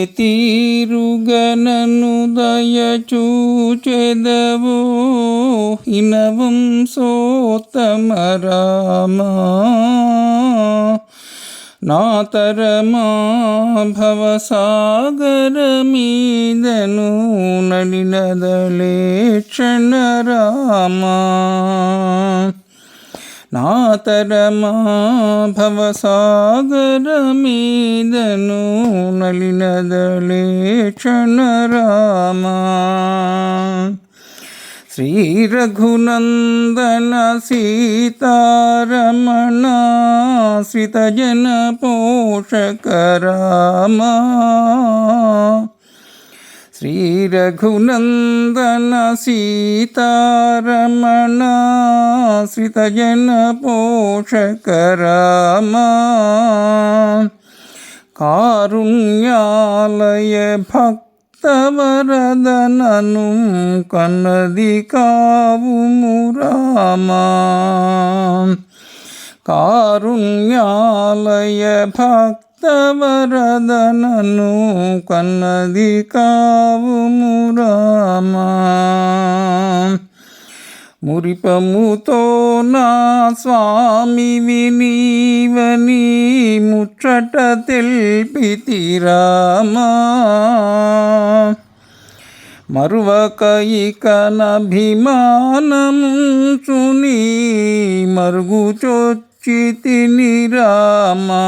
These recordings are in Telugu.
తీరుగనను దయచూచెదవో హినవంశోత్తమ రామా. నాతరమా భవసాగరమీదను నడినదలే క్షణ రామా. నాతరమా భవసాగరమీదను నలినదలే క్షణ రామా. శ్రీ రఘునందన సీతారమణ శ్రితజన పోషక రామా. శ్రీ రఘునందన సీతారమణ శ్రితజన పోషక రామా. కారుణ్యాలయ భక్తవరదనను కన్నది కావుము రామా. కారుణ్యాలయ భక్తవరదనను కన్నది కావుము రామా. మురిపముతో నా స్వామి వినీవని ముచ్చట తెల్పితి రామా. మరువక ఇకనభిమానముంచుని మరుగుచొచ్చితిని రామా.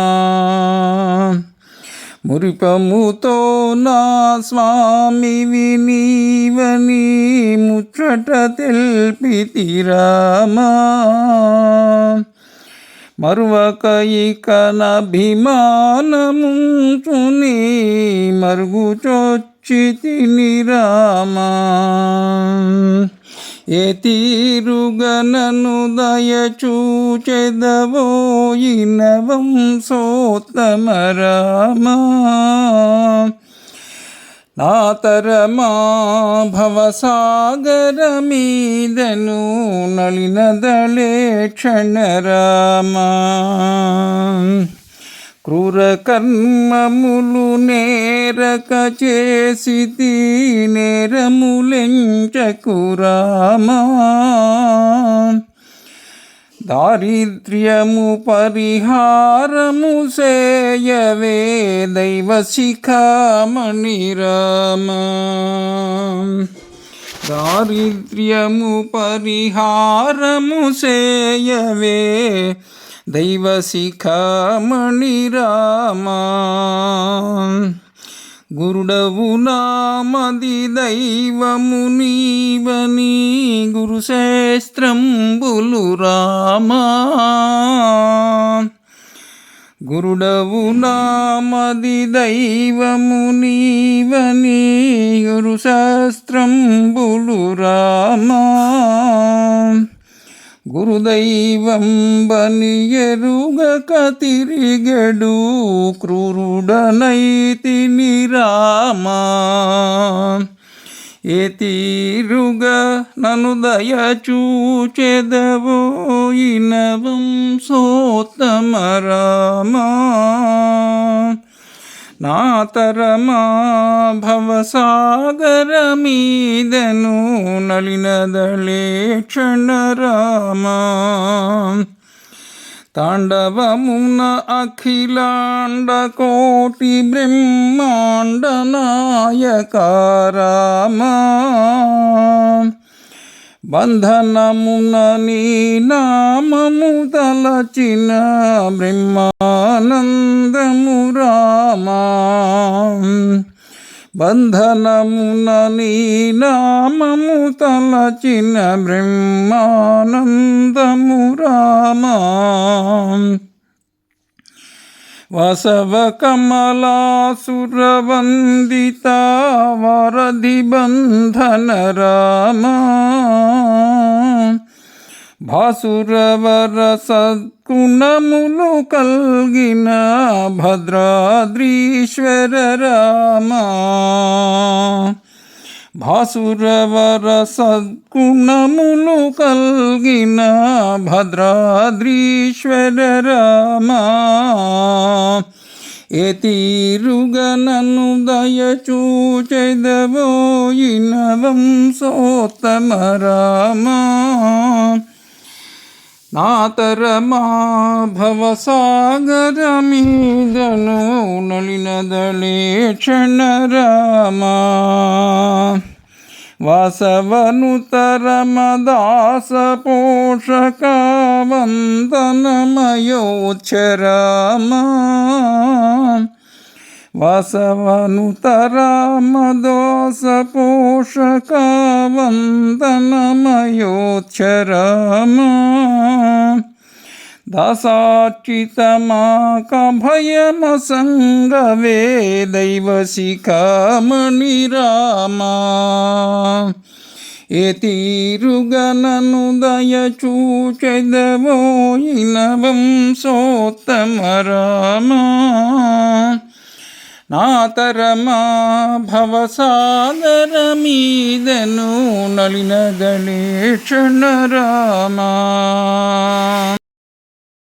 మురిపముతో నా స్వామి వినీవని ముచ్చట తెల్పితి రామా. మరువక ఇకనభిమానముంచుని మరుగుచొచ్చితిని రామా. ఏ తీరుగనను దయచూచెదవో హినవంశోత్తమ రామా. నాతరమా భవసాగరమీదను నలినదలే క్షణ రామా. క్రూర కర్మములు నేరక చేసితి నేరములెంచకు రామా. దారిద్ర్యము పరిహారము సేయవే దైవ శిఖామణి రామా. దారిద్ర్యము పరిహారము సేయవే దైవ శిఖామణి రామా. గురుడవు నామది దైవము నీవని గురుశాస్త్రంబులు రామా. గురుడవు నామది దైవము నీవని గురుశాస్త్రంబులు రామా. గురుదైవం బని ఎరుగక తిరిగెడు క్రూరుడనైతిని రామా. ఏ తీరుగా నను దయచూచెదవో హినవంశోత్తమ రామా. నాతరమా భవసాగరమీదను నలినదలే క్షణ రామా. తాండవమున అఖిలాండ కోటి బ్రహ్మాండ నాయక రామా. బంధనమున నీ నామము తలచిన బ్రహ్మానందము రామా. బంధనమున నీ నామము తలచిన బ్రహ్మానందము రామా. వసవ కమలాసురవందిత వరది బంధన రామా. భాసురవర సద్గుణములు కల్గిన భద్రాద్రీశ్వర రామా. భాసురవర సద్గుణములు కల్గిన భద్రాద్రీశ్వర రామా. ఏ తీరుగా నన్ను దయచూచెదవోయిన వంశోత్తమ రామా నాతరమా భవసాగర మీదను నలినదలే క్షణ రామా వాసవనుతరమదాస పోషక వందనమయోచ్చరామా వాసవనుతరమదాస పోషక వందనమయోచ్చరామా దాసార్చితమాకభయమసంగవే దైవశిఖామణి రామా ఏ తీరుగా నన్ను దయచూచెదవోయిన వంశోత్తమ రామా నాతరమా భవసాగర మీదను నలినదలే క్షణ రామా